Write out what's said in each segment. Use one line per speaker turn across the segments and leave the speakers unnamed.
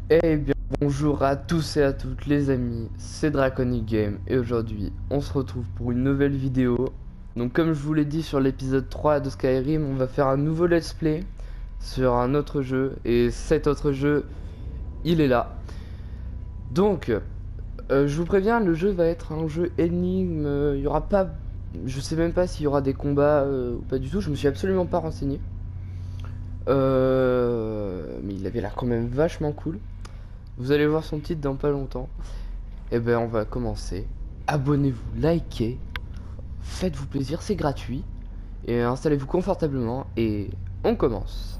Eh bien, bonjour à tous et à toutes les amis, c'est Draconic Game et aujourd'hui on se retrouve pour une nouvelle vidéo. Donc comme je vous l'ai dit sur l'épisode 3 de Skyrim, on va faire un nouveau let's play sur un autre jeu et cet autre jeu, il est là. Donc, je vous préviens, le jeu va être un jeu énigme, il y aura pas... Je sais même pas s'il y aura des combats ou pas du tout, je me suis absolument pas renseigné. Mais il avait l'air quand même vachement cool. Vous allez voir son titre dans pas longtemps. Et ben on va commencer. Abonnez-vous, likez, faites-vous plaisir, c'est gratuit. Et installez-vous confortablement et on commence.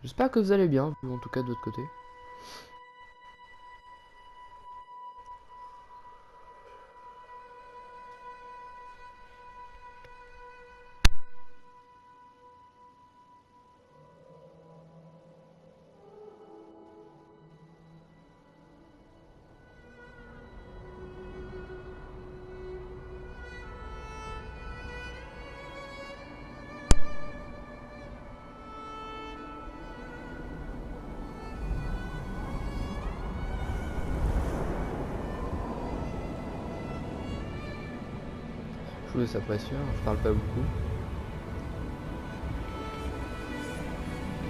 J'espère que vous allez bien, vous en tout cas de votre côté. Je vous laisse apprécier, je parle pas beaucoup.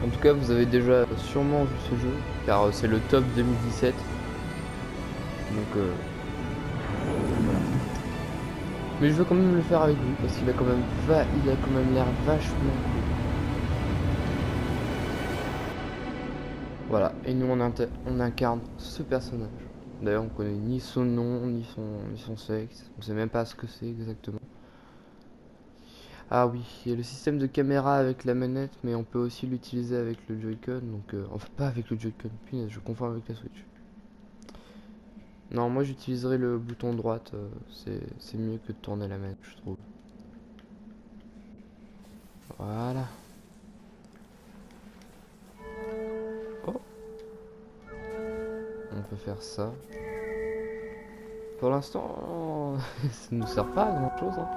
En tout cas, vous avez déjà sûrement vu ce jeu, car c'est le top 2017. Donc voilà. Mais je veux quand même le faire avec vous, parce qu'il a quand même l'air vachement cool. Voilà, et nous on incarne ce personnage. D'ailleurs, on connaît ni son nom, ni son sexe. On sait même pas ce que c'est exactement. Ah oui, il y a le système de caméra avec la manette, mais on peut aussi l'utiliser avec le Joy-Con. Donc, enfin, pas avec le Joy-Con, punaise, je confonds avec la Switch. Non, moi j'utiliserai le bouton droite. C'est mieux que de tourner la manette, je trouve. Voilà. Oh, on peut faire ça. Pour l'instant, ça nous sert pas à grand chose. Hein.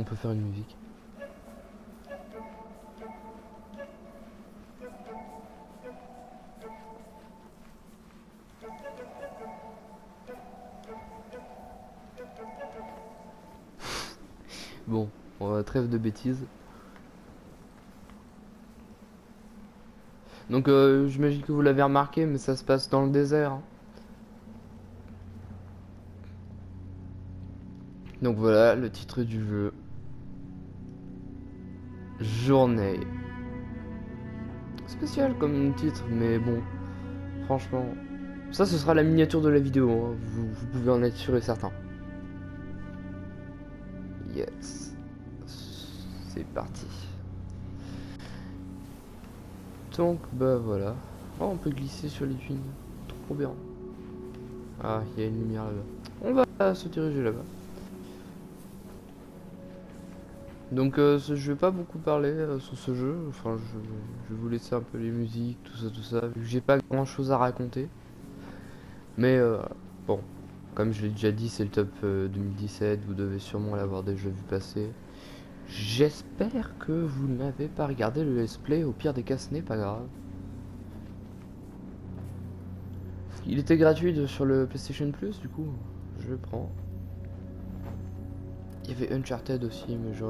On peut faire une musique. Bon, trêve de bêtises. Donc j'imagine que vous l'avez remarqué, mais ça se passe dans le désert. Hein. Donc voilà le titre du jeu. Journée. Spécial comme titre, mais bon, franchement, ça ce sera la miniature de la vidéo, hein. Vous pouvez en être sûr et certain. Yes. C'est parti. Donc bah voilà. Oh, on peut glisser sur les dunes. Trop bien. Ah, il y a une lumière là-bas. On va se diriger là-bas. Donc je vais pas beaucoup parler sur ce jeu. Enfin, je vais vous laisser un peu les musiques, tout ça. Vu que j'ai pas grand-chose à raconter. Mais bon, comme je l'ai déjà dit, c'est le top 2017. Vous devez sûrement l'avoir déjà vu passer. J'espère que vous n'avez pas regardé le let's play. Au pire des cas, ce n'est pas grave. Il était gratuit sur le PlayStation Plus, du coup, je le prends. Il y avait Uncharted aussi, mais je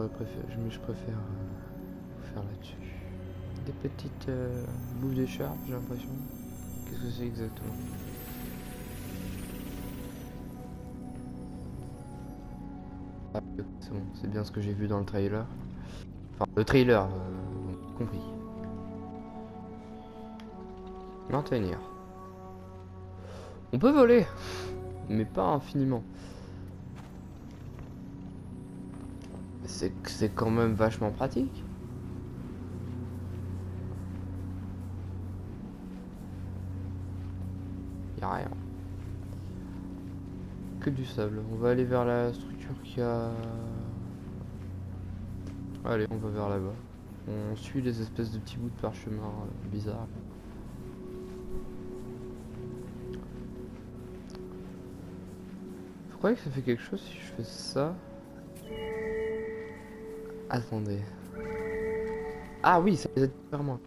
préfère faire là-dessus. Des petites bouffes d'écharpe, j'ai l'impression. Qu'est-ce que c'est exactement? Ah, c'est bon, c'est bien ce que j'ai vu dans le trailer. Enfin, le trailer, compris. Maintenir. On peut voler, mais pas infiniment. C'est quand même vachement pratique. Y'a rien. Que du sable. On va aller vers la structure qui a... Allez, on va vers là-bas. On suit les espèces de petits bouts de parchemin bizarres. Vous croyez que ça fait quelque chose si je fais ça? Attendez. Ah oui, ça les aide super moins.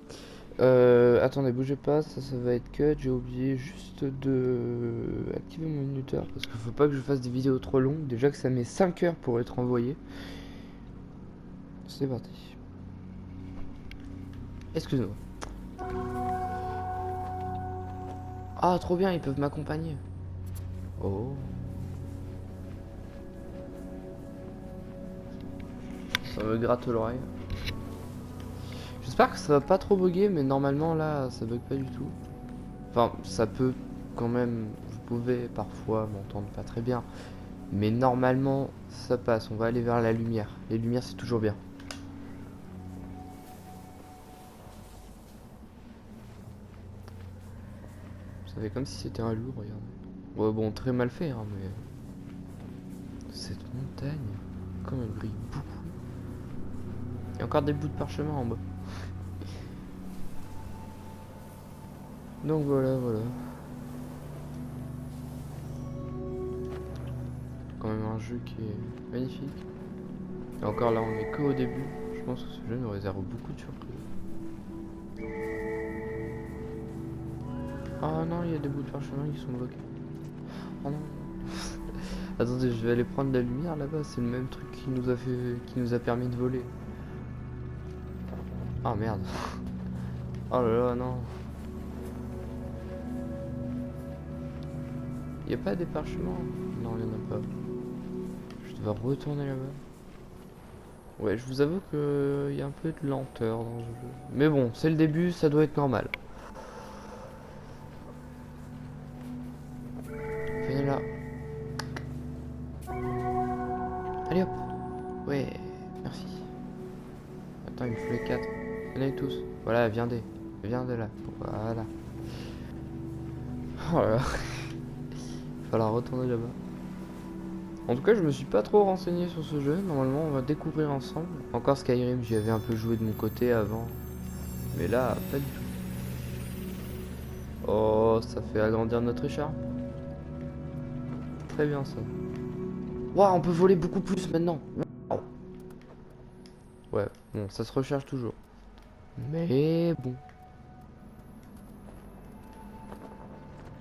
Attendez, bougez pas, ça va être cut. J'ai oublié juste de activer mon minuteur parce qu'il faut pas que je fasse des vidéos trop longues. Déjà que ça met 5 heures pour être envoyé. C'est parti. Excuse-moi. Ah, trop bien, ils peuvent m'accompagner. Oh, ça me gratte l'oreille. J'espère que ça va pas trop bugger, mais normalement là, ça bug pas du tout. Enfin, ça peut quand même. Vous pouvez parfois m'entendre pas très bien. Mais normalement, ça passe. On va aller vers la lumière. Les lumières, c'est toujours bien. Ça fait comme si c'était un loup, regardez. Ouais, bon, très mal fait, hein, mais... Cette montagne, comme elle brille beaucoup. Il y a encore des bouts de parchemin en bas. Donc voilà, voilà. Quand même un jeu qui est magnifique. Et encore là, on est que au début. Je pense que ce jeu nous réserve beaucoup de surprises. Ah non, il y a des bouts de parchemin qui sont bloqués. Oh non. Attendez, je vais aller prendre la lumière là-bas. C'est le même truc qui nous a permis de voler. Ah merde. Oh là là, non. Y a pas des parchemins? Non, y en a pas. Je dois retourner là-bas. Ouais, je vous avoue que y a un peu de lenteur dans ce jeu. Mais bon, c'est le début, ça doit être normal. Venez là. Allez hop. Ouais, merci. Attends, il me faut les 4. Venez tous. Voilà, viens de là. Voilà. Oh là là. Il va falloir retourner là-bas. En tout cas, je me suis pas trop renseigné sur ce jeu. Normalement, on va découvrir ensemble. Encore Skyrim, j'y avais un peu joué de mon côté avant. Mais là, pas du tout. Oh, ça fait agrandir notre écharpe. Très bien ça. Waouh, on peut voler beaucoup plus maintenant. Wow. Ouais, bon, ça se recharge toujours. Mais bon.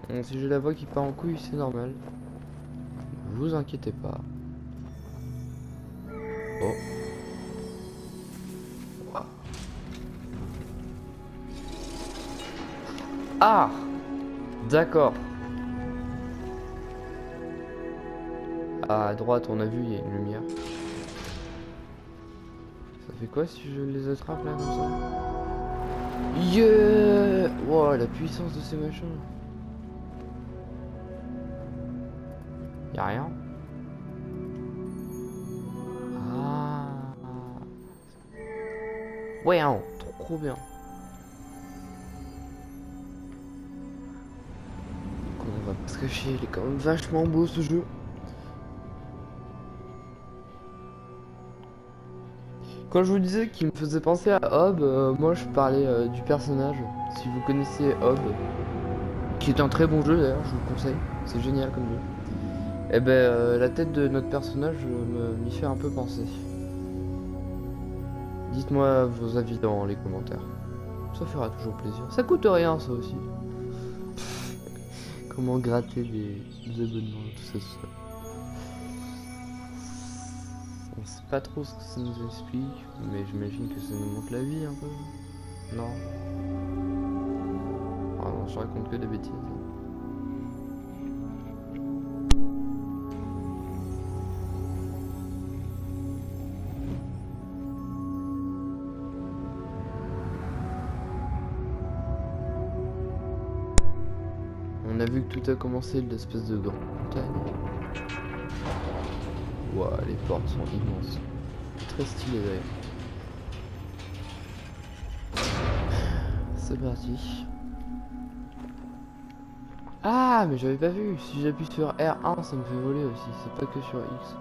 Bon, si j'ai la voix qui part en couille, c'est normal. Ne vous inquiétez pas. Oh. Wow. Ah! D'accord. À droite, on a vu, il y a une lumière. Ça fait quoi si je les attrape là comme ça? Yeah! Wow, la puissance de ces machins. Y'a rien. Ah. Ouais, hein, trop bien. Donc on va pas se cacher, il est quand même vachement beau ce jeu. Quand je vous disais qu'il me faisait penser à Hob, moi je parlais du personnage. Si vous connaissez Hob, qui est un très bon jeu d'ailleurs, je vous le conseille, c'est génial comme jeu. Et ben la tête de notre personnage m'y fait un peu penser. Dites-moi vos avis dans les commentaires. Ça fera toujours plaisir. Ça coûte rien ça aussi. Comment gratter des abonnements, tout ça, tout ça. On sait pas trop ce que ça nous explique, mais j'imagine que ça nous montre la vie un peu. Non. Ah non, je raconte que des bêtises. On a vu que tout a commencé de l'espèce de grande montagne. Ouah, les portes sont immenses. Très stylé d'ailleurs. C'est parti. Ah, mais j'avais pas vu. Si j'appuie sur R1, ça me fait voler aussi. C'est pas que sur X.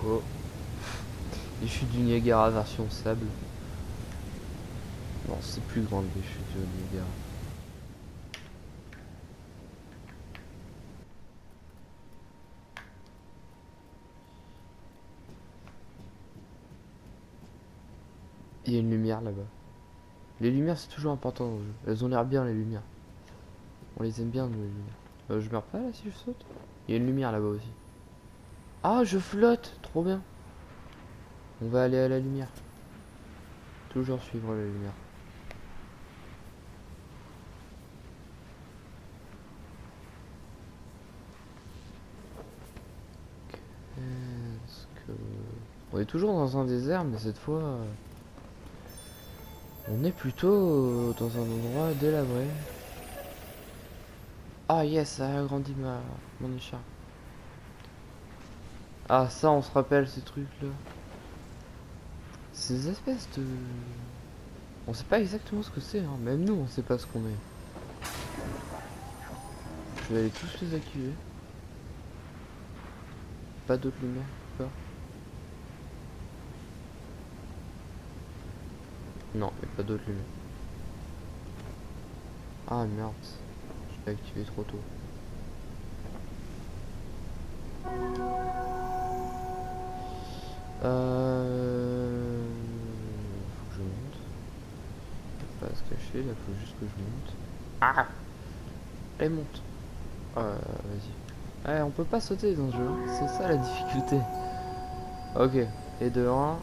Oh. Les chutes du Niagara version sable. Non, c'est plus grande les chutes du Niagara. Il y a une lumière là-bas. Les lumières c'est toujours important dans le jeu. Elles ont l'air bien les lumières. On les aime bien nous les lumières. Je meurs pas là si je saute. Il y a une lumière là-bas aussi. Ah je flotte, trop bien. On va aller à la lumière. Toujours suivre la lumière. Qu'est-ce que... On est toujours dans un désert mais cette fois... on est plutôt dans un endroit délabré. Ah yes, ça a agrandi mon écharpe. Ah ça on se rappelle ces trucs là. Ces espèces de... On sait pas exactement ce que c'est, hein. Même nous on sait pas ce qu'on est. Je vais aller tous les activer. Pas d'autres lumières, pas. Non, il n'y a pas d'autres lumières. Ah merde, je l'ai activé trop tôt. Faut que je monte. Faut pas se cacher, là faut juste que je monte. Ah. Elle monte. Vas-y. On peut pas sauter dans ce jeu, c'est ça la difficulté. Ok, et de 1.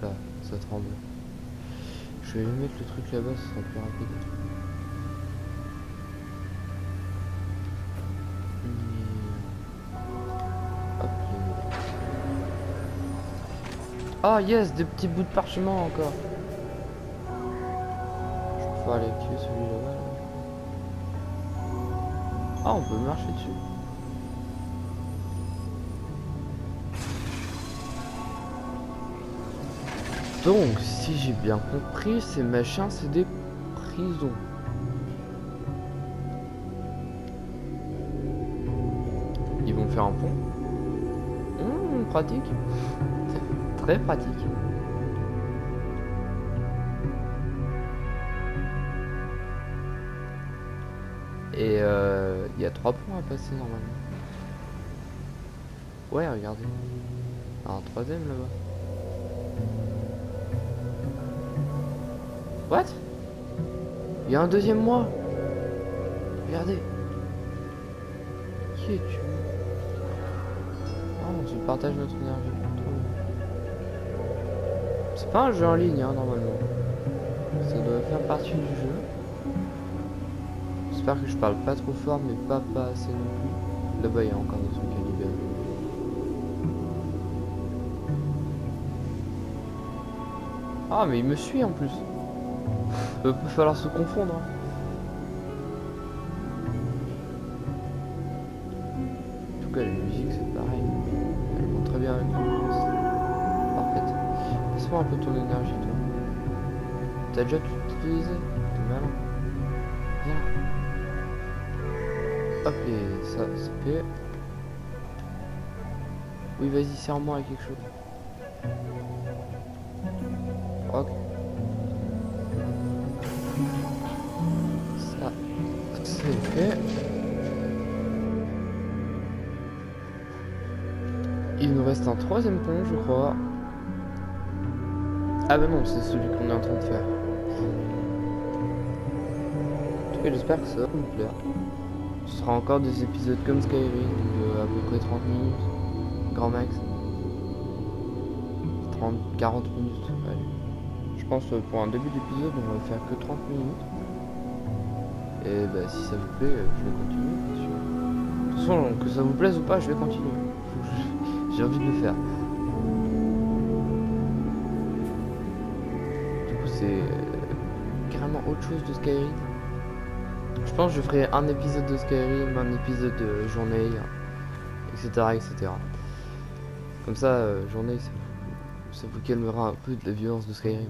Là, ça tremble. Je vais mettre le truc là-bas, ce sera plus rapide. Hop. Ah yes, des petits bouts de parchemin encore. Je vais pouvoir aller activer celui là-bas. Ah, on peut marcher dessus. Donc, si j'ai bien compris, ces machins, c'est des prisons. Ils vont faire un pont. Pratique. Très pratique. Et il y a 3 ponts à passer normalement. Ouais, regardez. Un troisième là-bas. What? Il y a un deuxième moi. Regardez. Qui es-tu? Oh, on se partage notre énergie. C'est pas un jeu en ligne, hein, normalement. Ça doit faire partie du jeu. J'espère que je parle pas trop fort, mais pas assez non plus. Là-bas, il y a encore des trucs à libérer. Ah, mais il me suit en plus. Il va falloir se confondre. Hein. En tout cas, la musique, c'est pareil. Elle monte très bien avec le parfait. Passe-moi un peu ton énergie, toi. T'as déjà tout utilisé? T'es malin. Viens là. Hop, et ça, c'est fait. Oui, vas-y, serre-moi à quelque chose. Ok. Ça, c'est fait. Il nous reste un troisième pont, je crois. Ah bah non, c'est celui qu'on est en train de faire. En tout cas, j'espère que ça va nous plaire. Ce sera encore des épisodes comme Skyrim, de à peu près 30 minutes, grand max. 30-40 minutes, allez. Je pense pour un début d'épisode, on va faire que 30 minutes. Et bah si ça vous plaît, je vais continuer, bien sûr. De toute façon, que ça vous plaise ou pas, je vais continuer. J'ai envie de le faire. Du coup, c'est carrément autre chose de Skyrim. Je pense que je ferai un épisode de Skyrim, un épisode de journée, etc. etc. Comme ça, journée, ça vous calmera un peu de la violence de Skyrim.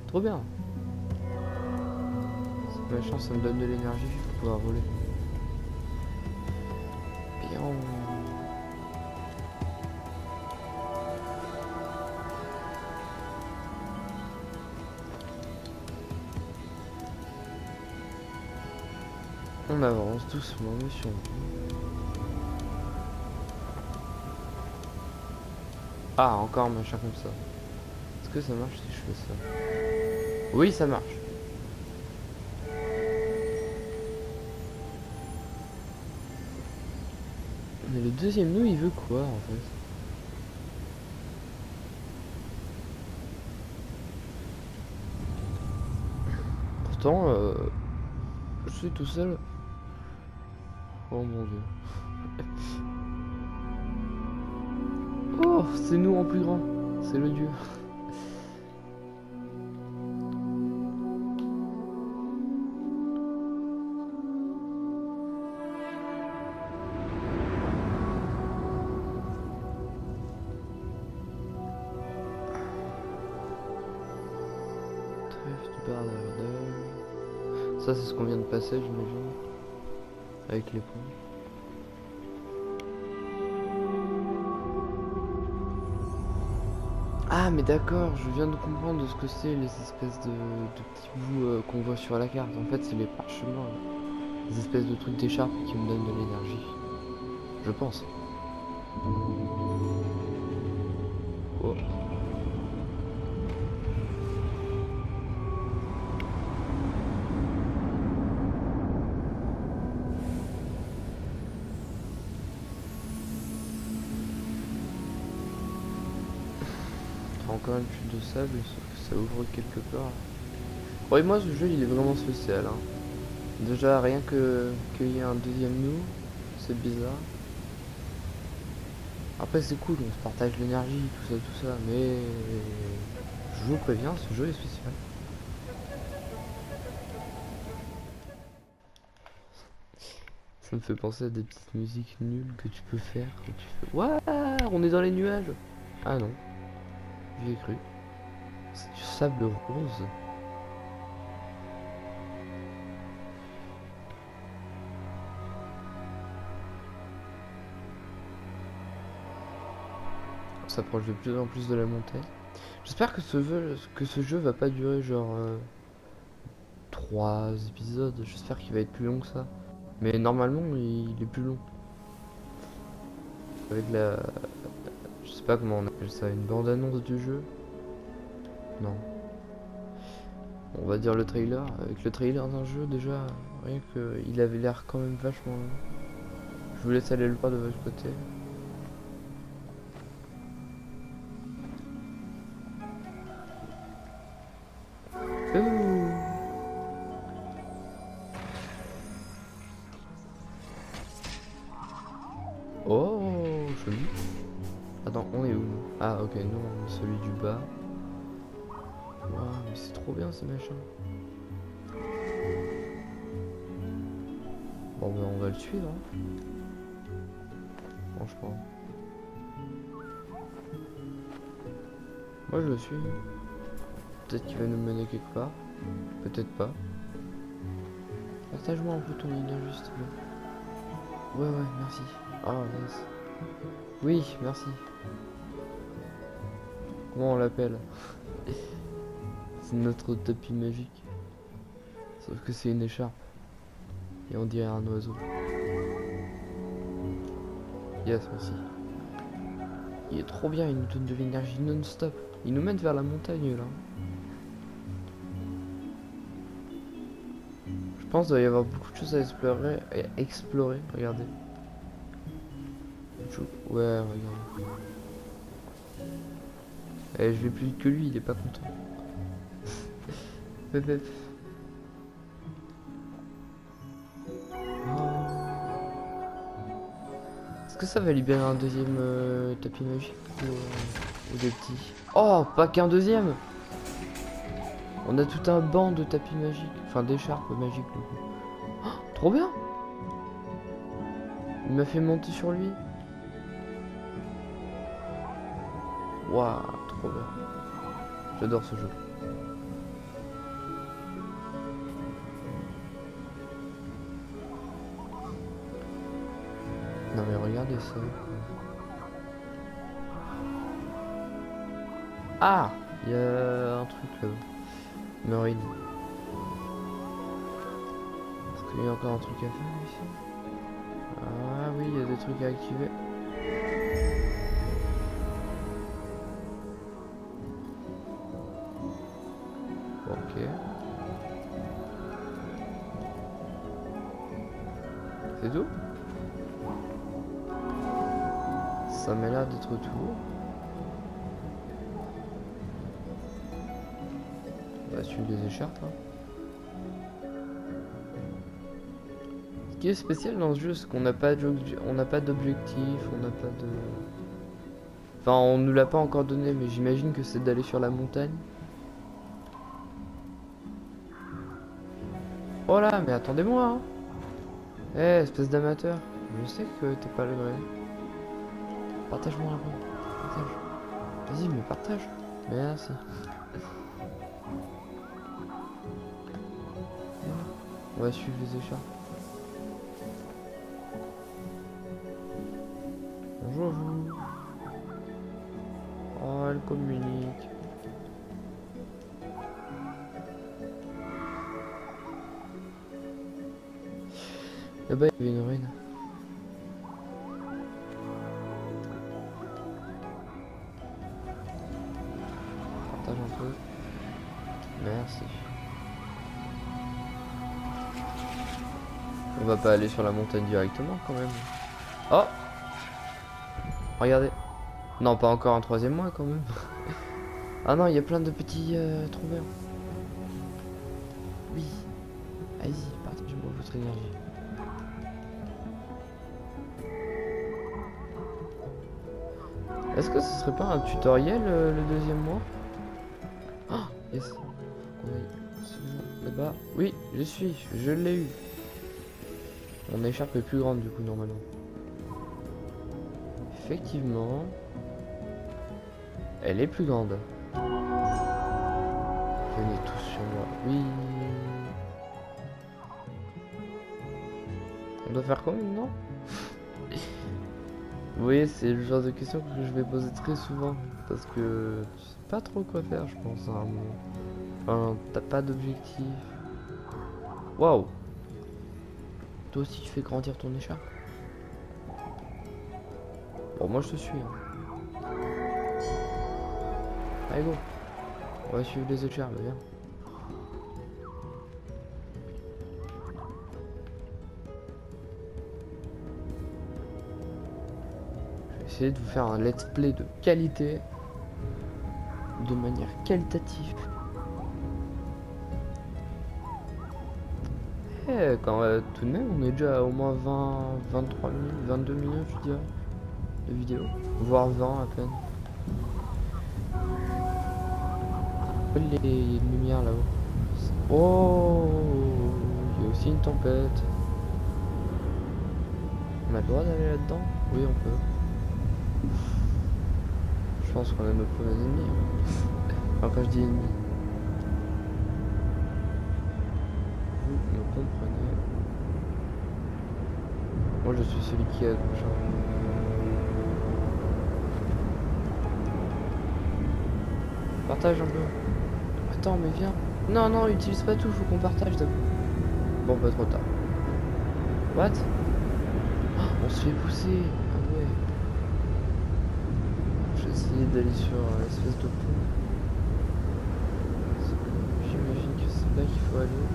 Trop bien. C'est ma chance, ça me donne de l'énergie pour pouvoir voler. Bien. On avance doucement, mais sûrement. Ah, encore un machin comme ça. Est-ce que ça marche si je fais ça? Oui, ça marche. Mais le deuxième nœud, il veut quoi en fait? Pourtant, je suis tout seul. Oh mon dieu. Oh, c'est nous en plus grand. C'est le dieu. Trèfle du bar d'Ardeuil. Ça, c'est ce qu'on vient de passer, j'imagine. Avec les ponts. Ah, mais d'accord, je viens de comprendre de ce que c'est les espèces de petits bouts qu'on voit sur la carte. En fait, c'est les parchemins, là. Les espèces de trucs d'écharpe qui me donnent de l'énergie. Je pense. Oh. Encore une chute de sable, sauf que ça ouvre quelque part. Ouais, moi ce jeu il est vraiment spécial. Hein. Déjà rien que qu'il y ait un deuxième nous, c'est bizarre. Après c'est cool, on se partage l'énergie, tout ça, mais je vous préviens, ce jeu est spécial. Ça me fait penser à des petites musiques nulles que tu peux faire quand tu fais. Waouh, on est dans les nuages. Ah non, j'y ai cru. C'est du sable rose. On s'approche de plus en plus de la montagne. J'espère que ce jeu va pas durer genre 3 épisodes. J'espère qu'il va être plus long que ça. Mais normalement il est plus long. Avec la... Je sais pas comment on appelle ça, une bande-annonce du jeu. Non. On va dire le trailer. Avec le trailer d'un jeu déjà, rien que il avait l'air quand même vachement long. Je vous laisse aller le voir de votre côté. Ouh. Oh, joli. Attends, on est où nous? Ah ok, nous on est celui du bas. Waouh, mais c'est trop bien ces machins. Bon ben on va le suivre. Hein. Franchement. Moi je le suis. Peut-être qu'il va nous mener quelque part. Peut-être pas. Partage-moi un peu ton énergie s'il te plaît. Ouais, merci. Ah, yes. Oui, merci. Comment on l'appelle? C'est notre tapis magique. Sauf que c'est une écharpe. Et on dirait un oiseau. Yes, merci. Il est trop bien, il nous donne de l'énergie non-stop. Il nous mène vers la montagne là. Je pense qu'il doit y avoir beaucoup de choses à explorer. Regardez. Ouais, regarde. Eh, je vais plus vite que lui, il est pas content. Est-ce que ça va libérer un deuxième tapis magique ou des petits? Oh, pas qu'un deuxième! On a tout un banc de tapis magiques, enfin d'écharpes magiques du coup. Oh, trop bien! Il m'a fait monter sur lui. Waouh, trop bien. J'adore ce jeu. Non mais regardez ça. Ah, il y a un truc là-bas. Marine. Est-ce qu'il y a encore un truc à faire ici? Ah oui, il y a des trucs à activer. Ok. C'est tout? Ça m'a l'air d'être tout. On va suivre les écharpes. Hein. Ce qui est spécial dans ce jeu, c'est qu'on n'a pas d'objectif, on n'a pas de... Enfin, on nous l'a pas encore donné, mais j'imagine que c'est d'aller sur la montagne. Oh là, mais attendez-moi hein. Eh, espèce d'amateur. Je sais que t'es pas le vrai. Partage-moi la route. Partage. Vas-y, mais partage. Merci. On va suivre les écharpes. Bonjour vous. Oh, elle communique. Là-bas, il y avait une ruine. Partage un peu. Merci. On va pas aller sur la montagne directement quand même. Oh! Regardez. Non, pas encore un troisième mois quand même. Ah non, il y a plein de petits trouveurs. Oui. Allez-y, partagez-moi votre énergie. Est-ce que ce serait pas un tutoriel le deuxième mois? Ah, yes. Là-bas. Oui, je l'ai eu. Mon écharpe est plus grande du coup normalement. Effectivement. Elle est plus grande. Venez tous sur moi. Oui. On doit faire quoi maintenant? Vous voyez, c'est le genre de question que je vais poser très souvent. Parce que tu sais pas trop quoi faire, je pense, à un moment. Enfin, t'as pas d'objectif. Waouh! Toi aussi, tu fais grandir ton écharpe? Bon, moi je te suis. Hein. Allez, go! On va suivre les écharpes, viens. Essayer de vous faire un let's play de qualité, de manière qualitative. Et quand tout de même on est déjà à au moins 20, 23 minutes, 22 minutes je dirais, de vidéo, voire 20 à peine. Il y a une lumière là-haut. Oh, il y a aussi une tempête. On a le droit d'aller là-dedans? Oui, on peut. Je pense qu'on a nos premiers ennemis. Enfin, quand je dis ennemis. Vous me comprenez. Moi, je suis celui qui est accroché. Partage un peu. Attends, mais viens. Non, non, utilise pas tout, faut qu'on partage d'abord. Bon, pas trop tard. What? Oh, on se fait pousser. Ah ouais. J'ai essayé d'aller sur l'espèce de pont. J'imagine que c'est là qu'il faut aller.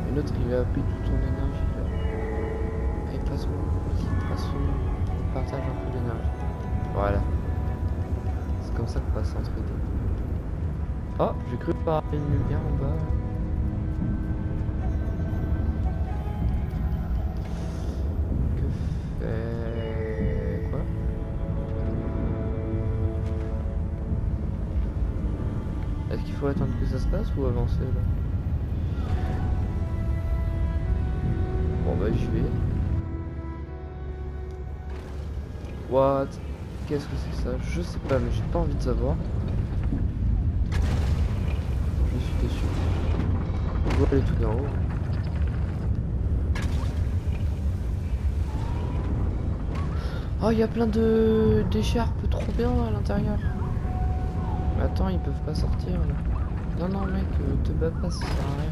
Et l'autre, il a pris toute ton énergie là. Allez, passe-moi. On partage un peu d'énergie. Voilà. C'est comme ça qu'on va s'entraider. Oh, j'ai cru voir une lumière en bas. Que fait... Quoi? Est-ce qu'il faut attendre que ça se passe ou avancer là? Bon bah j'y vais. What? Qu'est-ce que c'est ça? Je sais pas, mais j'ai pas envie de savoir. Je suis déçu. On doit aller tout en haut. Oh, il y a plein d'écharpes trop bien à l'intérieur. Mais attends, ils peuvent pas sortir là. Non, non, mec, te bats pas, ça sert à rien.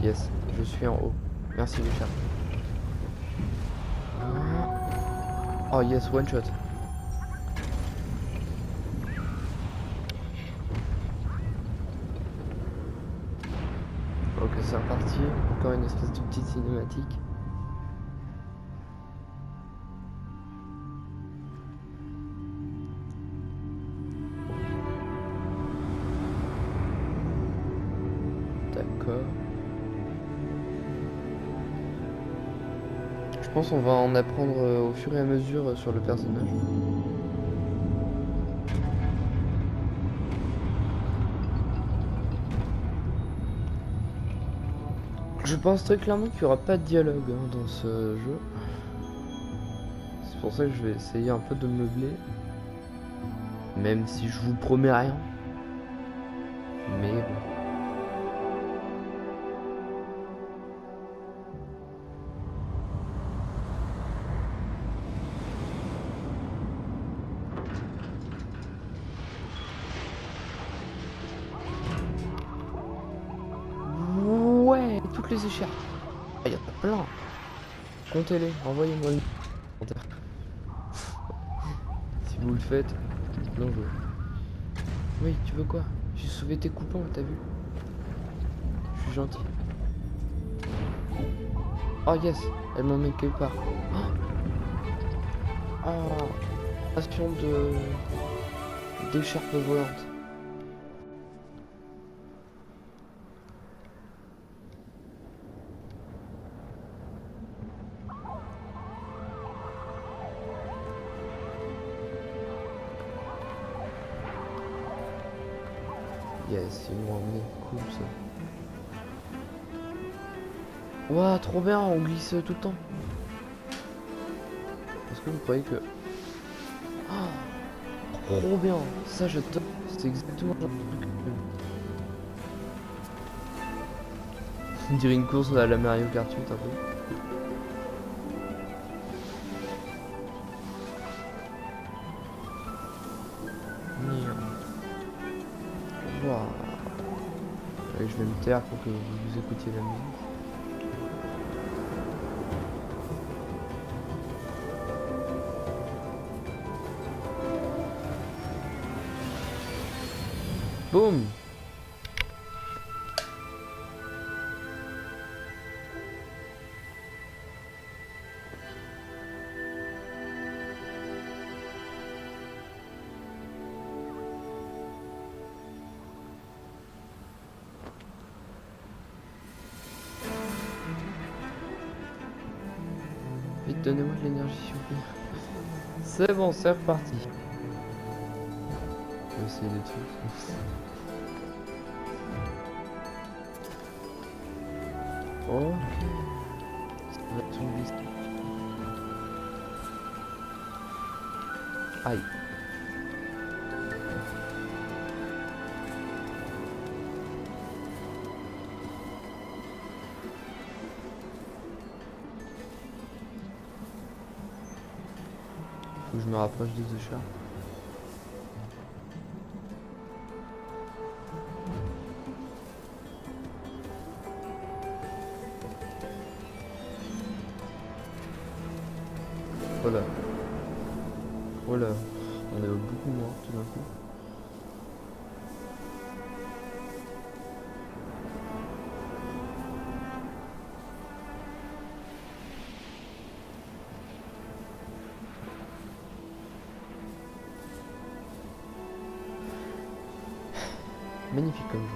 Yes, je suis en haut. Merci, l'écharpe. Oh, yes, one shot. encore une espèce de petite cinématique. D'accord. Je pense qu'on va en apprendre au fur et à mesure sur le personnage. Je pense très clairement qu'il n'y aura pas de dialogue dans ce jeu. C'est pour ça que je vais essayer un peu de meubler. Même si je vous promets rien. Mais bon. Ouais, toutes les écharpes. Il y en a plein. Comptez-les, envoyez-moi une commentaire. Si vous le faites, non je... Oui, tu veux quoi? J'ai sauvé tes coupons, t'as vu? Je suis gentil. Oh yes, elle m'emmène quelque part. Oh, passion d'écharpe volante. Yes, ils m'ont emmené. Cool ça. Ouah, trop bien, on glisse tout le temps. Est-ce que vous croyez que... Oh, trop bien, ça je top. C'est exactement le genre de truc que on dirait une course à la Mario Kart 8 un peu. Wow. Et je vais me taire pour que vous écoutiez la musique. Boum. Vite, donnez-moi de l'énergie s'il vous plaît. C'est bon, c'est reparti. Je vais essayer des trucs. Ok. Ça va être une liste. Aïe. Faut que je me rapproche des écharpes. Voilà. Voilà. On est beaucoup moins tout d'un coup. Magnifique comme jeu.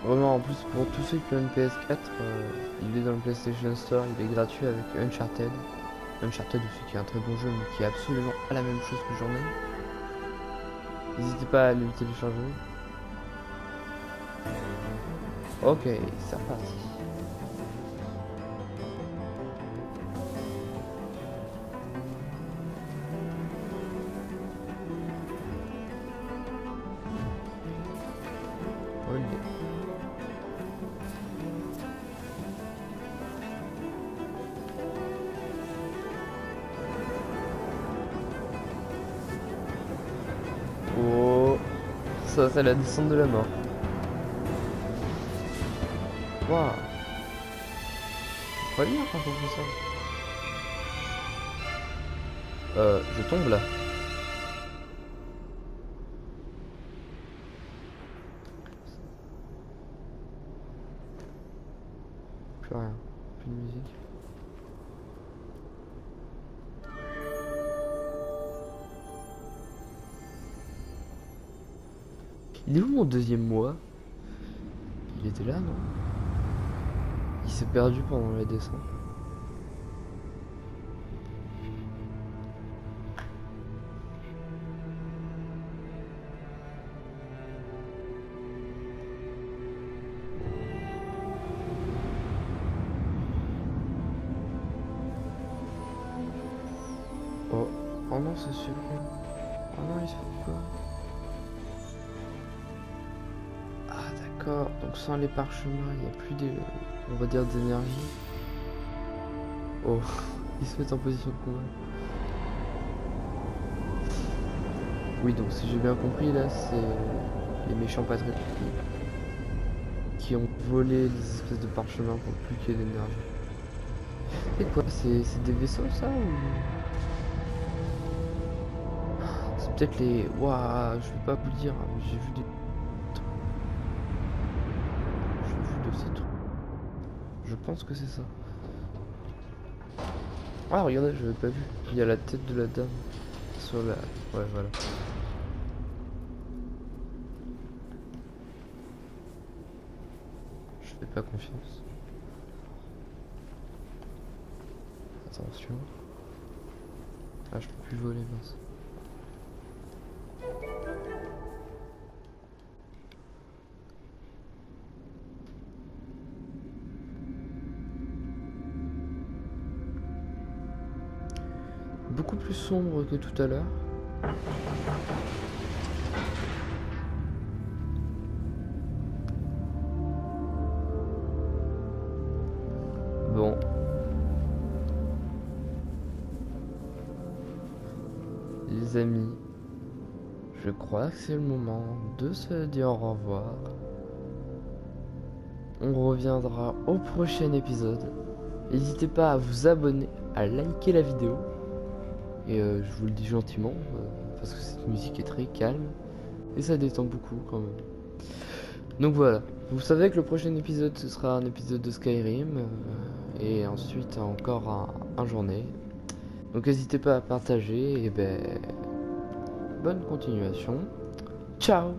Vraiment, en plus, pour tous ceux qui ont une PS4, il est dans le PlayStation Store, il est gratuit avec Uncharted. Uncharted aussi qui est un très bon jeu, mais qui est absolument pas la même chose que j'en ai. N'hésitez pas à le télécharger. Ok, c'est reparti. Oh, ça c'est la descente de la mort. Waouh. Pas bien quand on fait ça. Je tombe là. plus rien. Plus de musique. Il est où mon deuxième mois? Il était là, non? Il s'est perdu pendant la descente. Oh, oh non, c'est sûr. Oh non, il se fait quoi? Ah d'accord, donc sans les parchemins, il n'y a plus des, on va dire, d'énergie. Oh, il se met en position de combat. Oui, donc si j'ai bien compris, là, c'est les méchants patriotes qui ont volé les espèces de parchemins pour plus qu'il y ait d'énergie. Et quoi, c'est des vaisseaux, ça, ou... C'est peut-être les... Waouh, je vais pas vous le dire, hein, j'ai vu des... J'ai vu de ces trucs. Je pense que c'est ça. Ah, regardez, je l'avais pas vu. Il y a la tête de la dame sur la... Ouais, voilà. Je fais pas confiance. Attention. Ah, je peux plus voler, mince. Beaucoup plus sombre que tout à l'heure. Bon. Les amis, je crois que c'est le moment de se dire au revoir. On reviendra au prochain épisode. N'hésitez pas à vous abonner, à liker la vidéo. Et je vous le dis gentiment, parce que cette musique est très calme. Et ça détend beaucoup quand même. Donc voilà, vous savez que le prochain épisode ce sera un épisode de Skyrim. Et ensuite encore un journée. Donc n'hésitez pas à partager et ben bonne continuation. Ciao.